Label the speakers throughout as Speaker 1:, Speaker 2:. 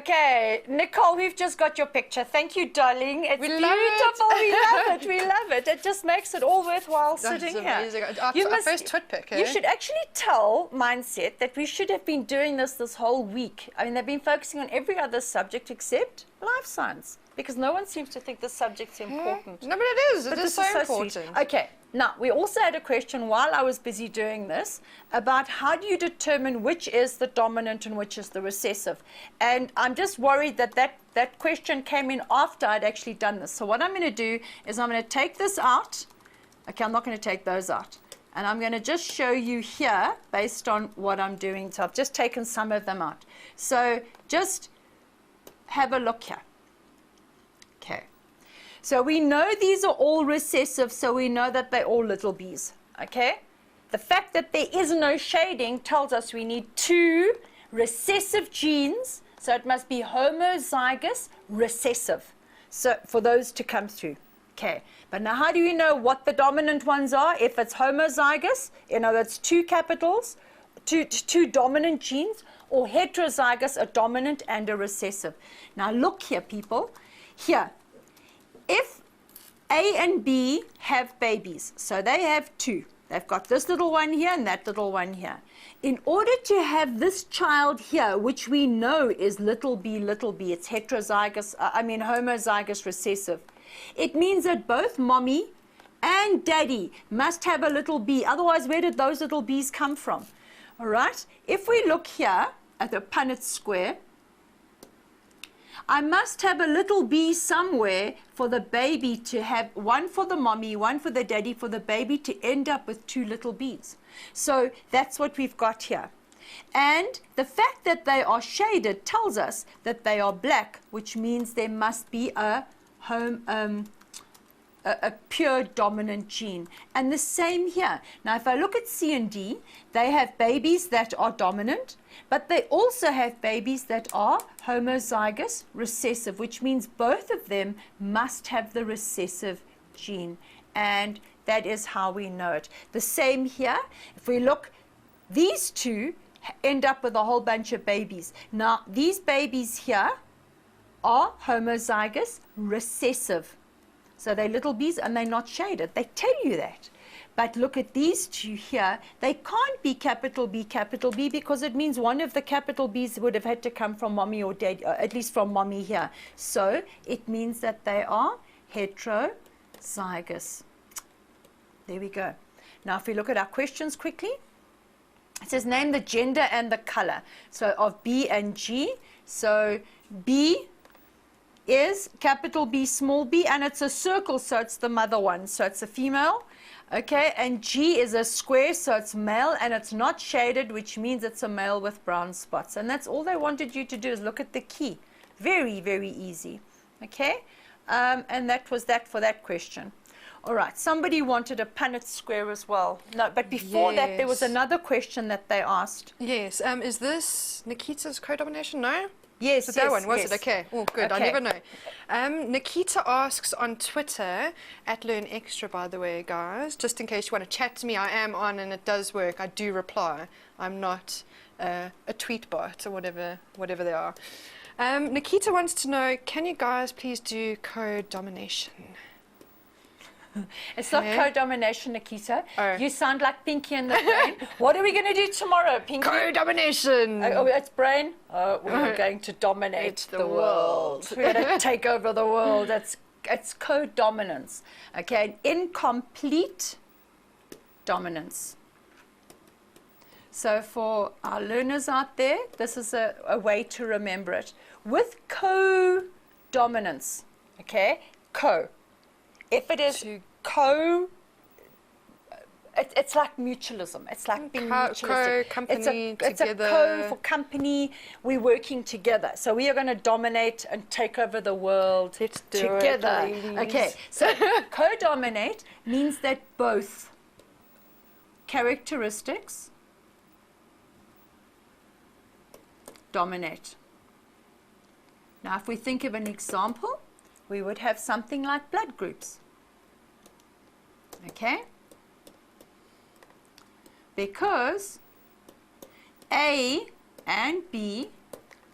Speaker 1: Okay, Nicole, we've just got your picture. Thank you, darling. It's beautiful. We love it. We love it. It just makes it all worthwhile sitting here.
Speaker 2: Our first twit pick, eh?
Speaker 1: You should actually tell Mindset that we should have been doing this whole week. I mean, they've been focusing on every other subject except life science, because no one seems to think the subject's important.
Speaker 2: No, but it is. It is so important.
Speaker 1: Sweet. Okay, now, we also had a question while I was busy doing this about how do you determine which is the dominant and which is the recessive. And I'm just worried that that question came in after I'd actually done this. So what I'm going to do is I'm going to take this out. Okay, I'm not going to take those out. And I'm going to just show you here based on what I'm doing. So I've just taken some of them out. So just have a look here. Okay. So we know these are all recessive, so we know that they're all little b's, okay? The fact that there is no shading tells us we need 2 recessive genes, so it must be homozygous recessive, so for those to come through, okay? But now how do you know what the dominant ones are? If it's homozygous, you know, that's 2 capitals, two dominant genes, or heterozygous, a dominant and a recessive. Now look here, people, here. If A and B have babies, so they have 2. They've got this little one here and that little one here. In order to have this child here, which we know is little b, it's heterozygous, homozygous recessive, it means that both mommy and daddy must have a little b. Otherwise, where did those little b's come from? All right? If we look here at the Punnett square, I must have a little b somewhere for the baby to have, one for the mommy, one for the daddy, for the baby to end up with 2 little b's. So that's what we've got here. And the fact that they are shaded tells us that they are black, which means there must be a pure dominant gene. And the same here. Now, if I look at C and D, they have babies that are dominant, but they also have babies that are homozygous recessive, which means both of them must have the recessive gene. And that is how we know it. The same here. If we look, these 2 end up with a whole bunch of babies. Now, these babies here are homozygous recessive. So they're little b's and they're not shaded. They tell you that. But look at these 2 here. They can't be capital B, because it means one of the capital B's would have had to come from mommy or daddy, at least from mommy here. So it means that they are heterozygous. There we go. Now if we look at our questions quickly, it says name the gender and the color. So of B and G. So B is capital B, small b, and it's a circle, so it's the mother one, so it's a female. Okay, and G is a square, so it's male, and it's not shaded, which means it's a male with brown spots. And that's all they wanted you to do, is look at the key. Very, very easy. Okay, and that was that for that question. All right, somebody wanted a Punnett square as well. No, but before that, there was another question that they asked.
Speaker 2: Yes, is this Nikita's co-domination? No?
Speaker 1: Yes,
Speaker 2: that one, was it? Okay. Oh, good.
Speaker 1: Okay.
Speaker 2: I never know. Nikita asks on Twitter, @LearnExtra, by the way, guys, just in case you want to chat to me, I am on and it does work. I do reply. I'm not a tweet bot or whatever they are. Nikita wants to know, can you guys please do co-domination?
Speaker 1: It's not co-domination, Nikita.
Speaker 2: Oh.
Speaker 1: You sound like Pinky in the Brain. What are we going to do tomorrow, Pinky?
Speaker 2: Co-domination!
Speaker 1: Oh, it's Brain? Oh, we're going to dominate the world. We're going to take over the world. It's co-dominance. Okay, incomplete dominance. So for our learners out there, this is a way to remember it. With co-dominance, okay, if it is it's like mutualism. It's like being mutualistic.
Speaker 2: Company
Speaker 1: it's
Speaker 2: together.
Speaker 1: A co for company. We're working together. So we are going to dominate and take over the world together. Okay. So co-dominate means that both characteristics dominate. Now, if we think of an example, we would have something like blood groups. Okay? Because A and B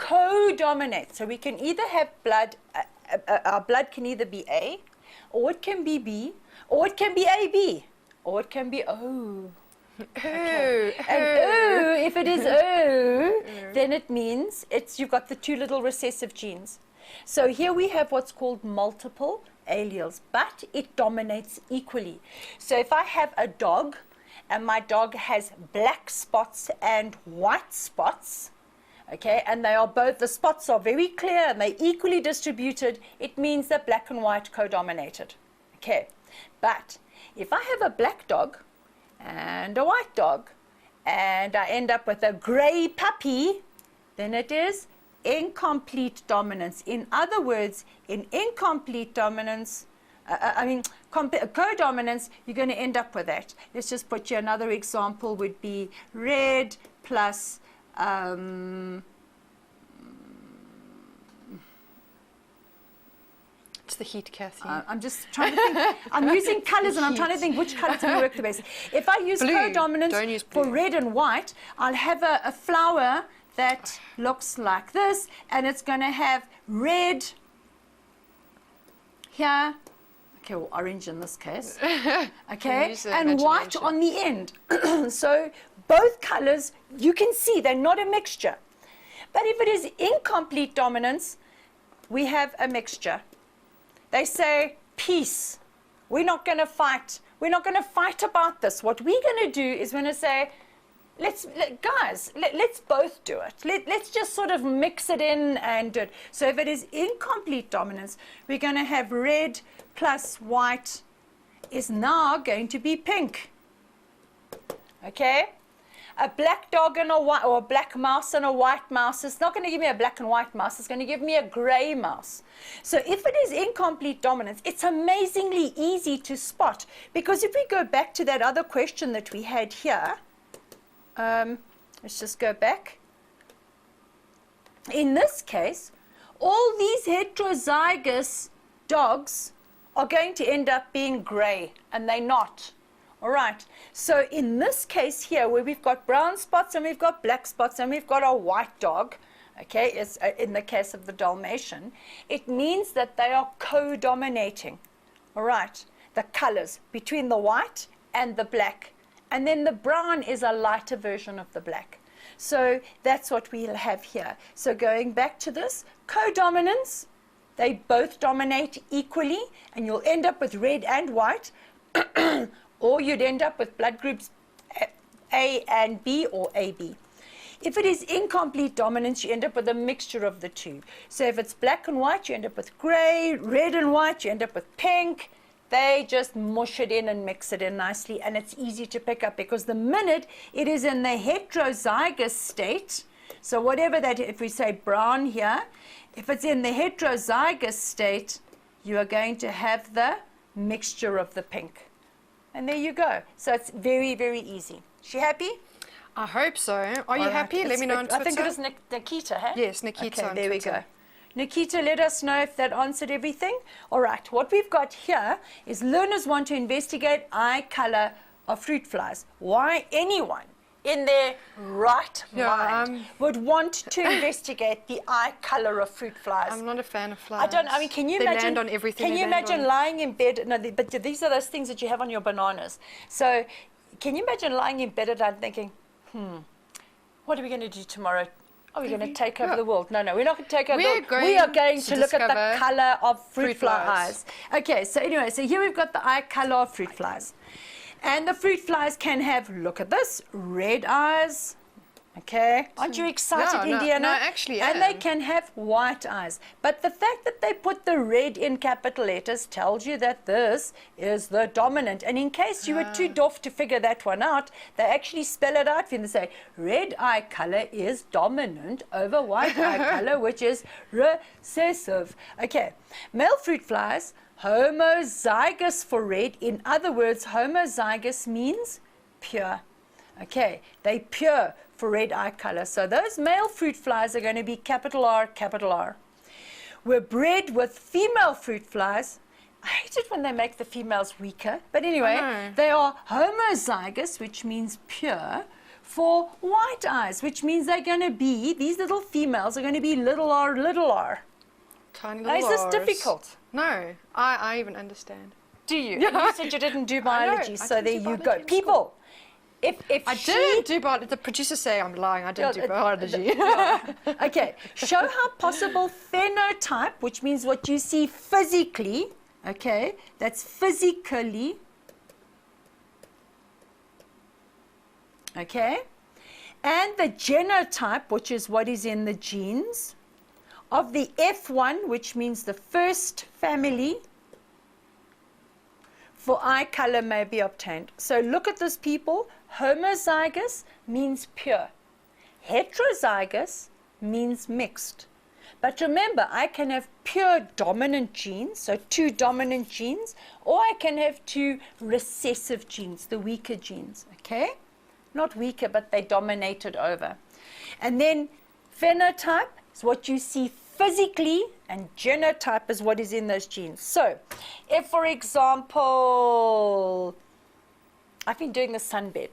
Speaker 1: co-dominate. So we can either have blood, our blood can either be A, or it can be B, or it can be AB, or it can be O. Okay. And O, if it is O, then it means you've got the two little recessive genes. So here we have what's called multiple alleles, but it dominates equally. So if I have a dog, and my dog has black spots and white spots, okay, and they are both, the spots are very clear and they're equally distributed, it means that black and white co-dominated. Okay, but if I have a black dog and a white dog, and I end up with a gray puppy, then it is incomplete dominance. In other words, in incomplete dominance, co-dominance, you're going to end up with that. Let's just put you another example would be red plus
Speaker 2: it's the heat, Kathy.
Speaker 1: I'm just trying to think. I'm using colors and I'm trying to think which colors will work the best. If I use
Speaker 2: blue.
Speaker 1: co-dominance for red and white, I'll have a flower that looks like this, and it's going to have red here, okay, or orange in this case, okay, and white on the end. So both colors, you can see they're not a mixture. But if it is incomplete dominance, we have a mixture. They say, peace. We're not going to fight. We're not going to fight about this. What we're going to do is we're going to say, let's both do it. Let's just sort of mix it in and do it. So if it is incomplete dominance, we're going to have red plus white is now going to be pink. Okay? A black dog and a white, or a black mouse and a white mouse, it's not going to give me a black and white mouse, it's going to give me a gray mouse. So if it is incomplete dominance, it's amazingly easy to spot, because if we go back to that other question that we had here, let's just go back. In this case, all these heterozygous dogs are going to end up being gray, and they're not. All right, so in this case here, where we've got brown spots and we've got black spots and we've got a white dog, okay, it's, in the case of the Dalmatian, it means that they are co-dominating, all right, the colors between the white and the black. And then the brown is a lighter version of the black. So that's what we'll have here. So going back to this, co-dominance, they both dominate equally, and you'll end up with red and white, or you'd end up with blood groups A and B or AB. If it is incomplete dominance, you end up with a mixture of the two. So if it's black and white, you end up with gray, red and white, you end up with pink. They just mush it in and mix it in nicely, and it's easy to pick up, because the minute it is in the heterozygous state, so whatever that, if we say brown here, if it's in the heterozygous state, you are going to have the mixture of the pink. And there you go. So it's very, very easy. She happy?
Speaker 2: I hope so. Are you happy? Let me know on Twitter.
Speaker 1: I think it was Nikita, hey?
Speaker 2: Yes, Nikita.
Speaker 1: Okay, there we go. Nikita, let us know if that answered everything. All right, what we've got here is learners want to investigate eye color of fruit flies. Why anyone in their right mind would want to investigate the eye color of fruit flies?
Speaker 2: I'm not a fan of flies.
Speaker 1: Can you
Speaker 2: they
Speaker 1: imagine?
Speaker 2: Land on everything.
Speaker 1: Can you imagine lying in bed? No, but these are those things that you have on your bananas. So, can you imagine lying in bed at night thinking, what are we going to do tomorrow? Are we going to take over the world? No, we're not going to take over the world. We are going to look at the color of fruit fly eyes. Okay, so anyway, so here we've got the eye color of fruit flies. And the fruit flies can have, look at this, red eyes. Okay, aren't you excited, Indiana?
Speaker 2: No, actually,
Speaker 1: and they can have white eyes. But the fact that they put the red in capital letters tells you that this is the dominant. And in case you were too doff to figure that one out, they actually spell it out for you and say, red eye color is dominant over white eye color, which is recessive. Okay, male fruit flies, homozygous for red. In other words, homozygous means pure. Okay, they pure for red eye color. So those male fruit flies are going to be capital R, capital R. We're bred with female fruit flies. I hate it when they make the females weaker. But anyway, they are homozygous, which means pure, for white eyes, which means they're going to be, these little females are going to be little r, little r.
Speaker 2: Tiny little
Speaker 1: Is this
Speaker 2: Rs.
Speaker 1: difficult?
Speaker 2: No, I even understand.
Speaker 1: Do you?
Speaker 2: Yeah.
Speaker 1: And you said you didn't do biology,
Speaker 2: I
Speaker 1: so
Speaker 2: didn't
Speaker 1: there
Speaker 2: do
Speaker 1: you
Speaker 2: biology
Speaker 1: go.
Speaker 2: in school.
Speaker 1: People, if
Speaker 2: I
Speaker 1: she...
Speaker 2: didn't do biology. The producers say I'm lying. I didn't do biology.
Speaker 1: Okay, show how possible phenotype, which means what you see physically, okay, that's physically, okay, and the genotype, which is what is in the genes, of the F1, which means the first family, for eye color may be obtained. So look at this, people. Homozygous means pure. Heterozygous means mixed. But remember, I can have pure dominant genes, so 2 dominant genes, or I can have 2 recessive genes, the weaker genes, okay? Not weaker, but they dominated over. And then phenotype is what you see physically, and genotype is what is in those genes. So, if, for example, I've been doing the sunbed.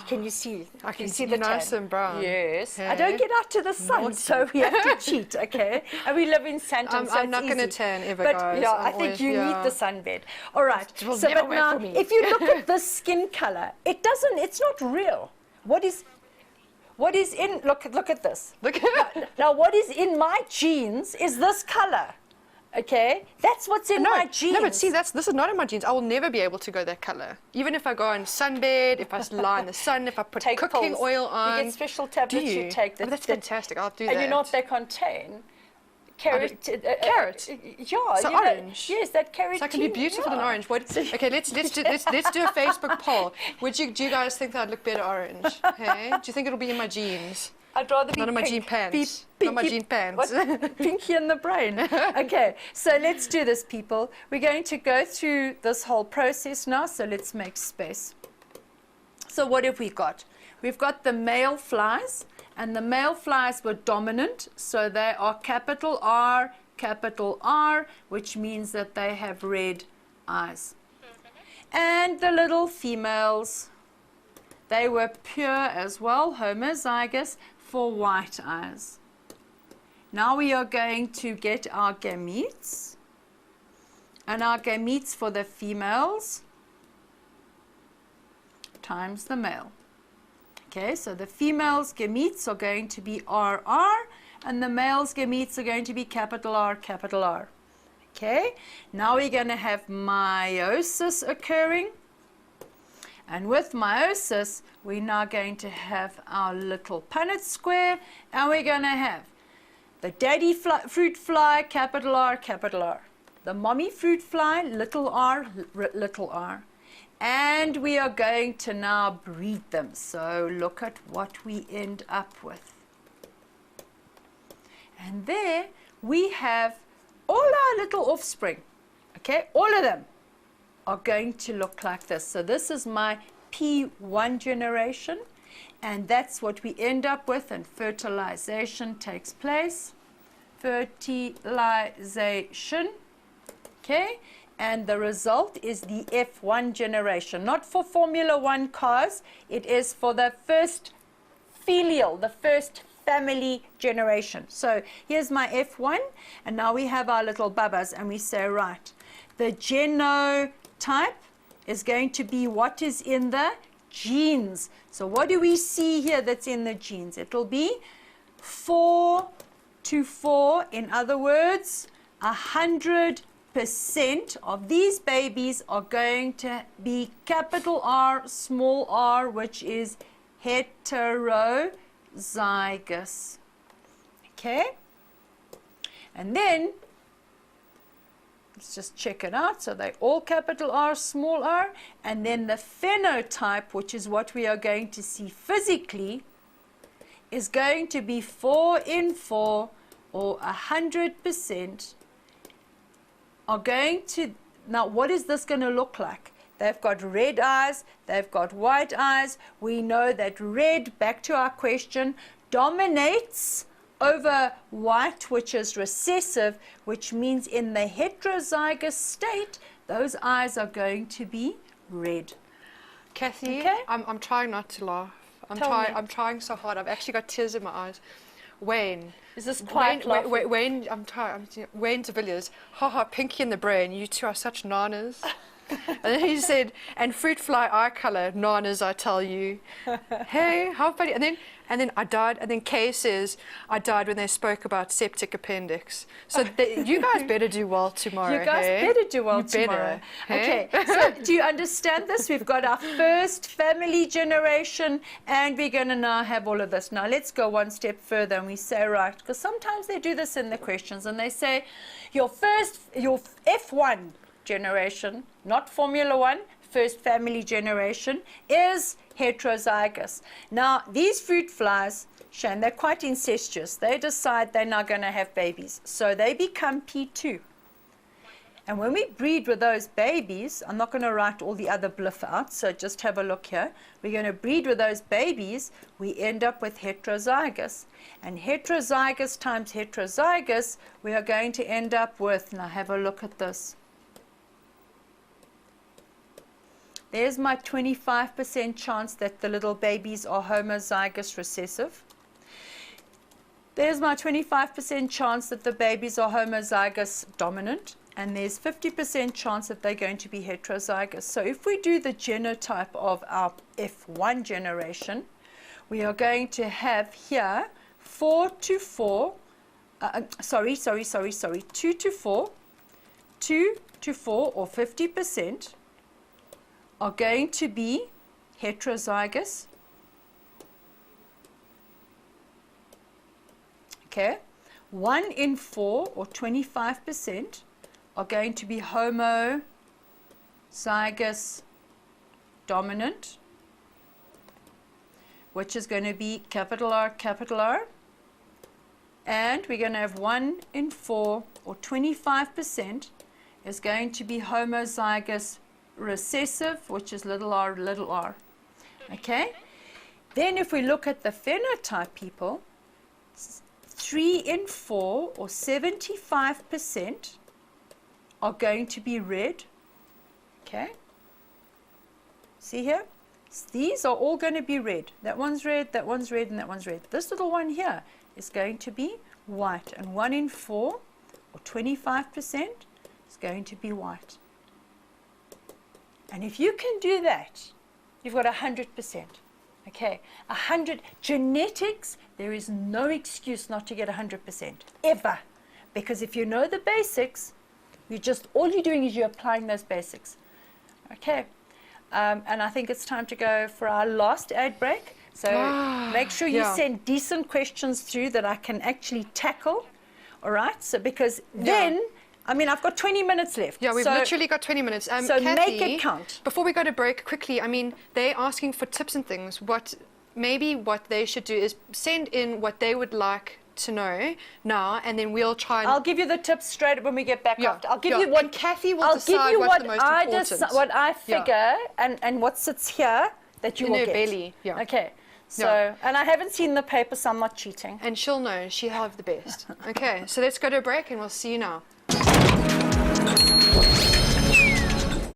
Speaker 1: Can you see?
Speaker 2: I can
Speaker 1: see
Speaker 2: see
Speaker 1: the
Speaker 2: nice
Speaker 1: tan?
Speaker 2: and brown.
Speaker 1: Yes.
Speaker 2: Okay.
Speaker 1: I don't get out to the sun,
Speaker 2: Naughty.
Speaker 1: so we have to cheat, okay? And we live in Sandton, so
Speaker 2: I'm
Speaker 1: it's
Speaker 2: not going to
Speaker 1: easy.
Speaker 2: tan ever,
Speaker 1: But
Speaker 2: guys.
Speaker 1: yeah,
Speaker 2: I'm
Speaker 1: I think
Speaker 2: always-
Speaker 1: you
Speaker 2: yeah.
Speaker 1: need the sunbed. All right.
Speaker 2: It will
Speaker 1: So,
Speaker 2: never
Speaker 1: but
Speaker 2: work
Speaker 1: now,
Speaker 2: for me.
Speaker 1: if you look at this skin color, it's not real. What is in? Look at this.
Speaker 2: Look
Speaker 1: Now, what is in my genes is this color. Okay, that's what's in my genes.
Speaker 2: No, but see, this is not in my genes. I will never be able to go that color. Even if I go on sunbed, if I lie in the sun, if I put
Speaker 1: Take
Speaker 2: cooking
Speaker 1: pills.
Speaker 2: oil on.
Speaker 1: You get special tablets
Speaker 2: Do
Speaker 1: you take.
Speaker 2: Oh, that's fantastic. I'll do that.
Speaker 1: And you know what they contain? Carrot.
Speaker 2: Carrot?
Speaker 1: Yeah.
Speaker 2: So
Speaker 1: you know,
Speaker 2: orange?
Speaker 1: yes, that carrot.
Speaker 2: So I can be beautiful in orange. What? Okay, let's do a Facebook poll. Do you guys think that I'd look better orange? Hey? Do you think it'll be in my genes?
Speaker 1: I'd rather be
Speaker 2: Not in my
Speaker 1: pink.
Speaker 2: jean pants.
Speaker 1: Be
Speaker 2: Not my
Speaker 1: pinky-
Speaker 2: jean pants.
Speaker 1: What? Pinky in the brain. Okay, so let's do this, people. We're going to go through this whole process now, so let's make space. So what have we got? We've got the male flies, and the male flies were dominant, so they are capital R, which means that they have red eyes. And the little females, they were pure as well, homozygous, for white eyes. Now we are going to get our gametes, and our gametes for the females times the male. Okay, so the females' gametes are going to be RR, and the male's gametes are going to be capital R, capital R. Okay, now we're going to have meiosis occurring. And with meiosis, we're now going to have our little Punnett square, and we're going to have the daddy fruit fly, capital R, capital R. The mommy fruit fly, little r, little r. And we are going to now breed them. So look at what we end up with. And there we have all our little offspring. Okay, all of them are going to look like this. So this is my P1 generation, and that's what we end up with, and fertilization takes place. Fertilization, okay, and the result is the F1 generation. Not for Formula 1 cars, it is for the first filial, the first family generation. So here's my F1, and now we have our little bubbas, and we say, right, the genotype is going to be what is in the genes. So what do we see here that's in the genes? It'll be 4 to 4. In other words, 100% of these babies are going to be capital R, small r, which is heterozygous. Okay? And then let's just check it out. So they all capital R, small r. And then the phenotype, which is what we are going to see physically, is going to be 4 in 4, or 100%, are going to... Now, what is this going to look like? They've got red eyes. They've got white eyes. We know that red, back to our question, dominates over white, which is recessive, which means in the heterozygous state, those eyes are going to be red.
Speaker 2: Kathy,
Speaker 1: Okay.
Speaker 2: I'm trying not to laugh.
Speaker 1: Tell me.
Speaker 2: I'm trying so hard. I've actually got tears in my eyes. Wayne.
Speaker 1: Is this quiet laughing?
Speaker 2: Wayne, Wayne de Villiers. Ha, Pinky in the Brain. You two are such nanas. And then he said, and fruit fly eye color, nanas, I tell you. Hey, how funny. And then I died. And then Kay says, I died when they spoke about septic appendix. So you guys better do well tomorrow.
Speaker 1: You guys better do well tomorrow.
Speaker 2: Hey?
Speaker 1: Okay, so do you understand this? We've got our first family generation, and we're going to now have all of this. Now, let's go one step further, and we say, right, because sometimes they do this in the questions, and they say, your F1 generation, not Formula One, first family generation, is heterozygous. Now, these fruit flies, Shane, they're quite incestuous. They decide they're not going to have babies. So they become P2. And when we breed with those babies, I'm not going to write all the other bliff out, so just have a look here. We're going to breed with those babies, we end up with heterozygous. And heterozygous times heterozygous, we are going to end up with, now have a look at this. There's my 25% chance that the little babies are homozygous recessive. There's my 25% chance that the babies are homozygous dominant. And there's 50% chance that they're going to be heterozygous. So if we do the genotype of our F1 generation, we are going to have here 2 to 4, 2 to 4 or 50% are going to be heterozygous. Okay, 1 in 4 or 25% are going to be homozygous dominant, which is going to be capital R, capital R. And we're going to have 1 in 4 or 25% is going to be homozygous recessive, which is little r, little r. Okay? Then if we look at the phenotype people, 3 in 4 or 75% are going to be red. Okay? See here? These are all going to be red. That one's red, and that one's red. This little one here is going to be white. And 1 in 4 or 25% is going to be white. And if you can do that, you've got 100%. Okay, 100 genetics, there is no excuse not to get 100%, ever. Because if you know the basics, all you're doing is you're applying those basics. Okay, and I think it's time to go for our last ad break. So make sure you send decent questions through that I can actually tackle. All right, so because then, I mean, I've got 20 minutes left.
Speaker 2: Yeah, we've literally got 20 minutes.
Speaker 1: So
Speaker 2: Kathy,
Speaker 1: make it count.
Speaker 2: Before we go to break, quickly, I mean, they're asking for tips and things. Maybe what they should do is send in what they would like to know now, and then we'll try and...
Speaker 1: I'll give you the tips straight when we get back after. I'll give you
Speaker 2: what Kathy will decide what's the most important.
Speaker 1: What I figure and what sits here that you will get.
Speaker 2: Belly. Yeah.
Speaker 1: Okay. So, and I haven't seen the paper, so I'm not cheating.
Speaker 2: And she'll know. She'll have the best. Okay, so let's go to a break and we'll see you now.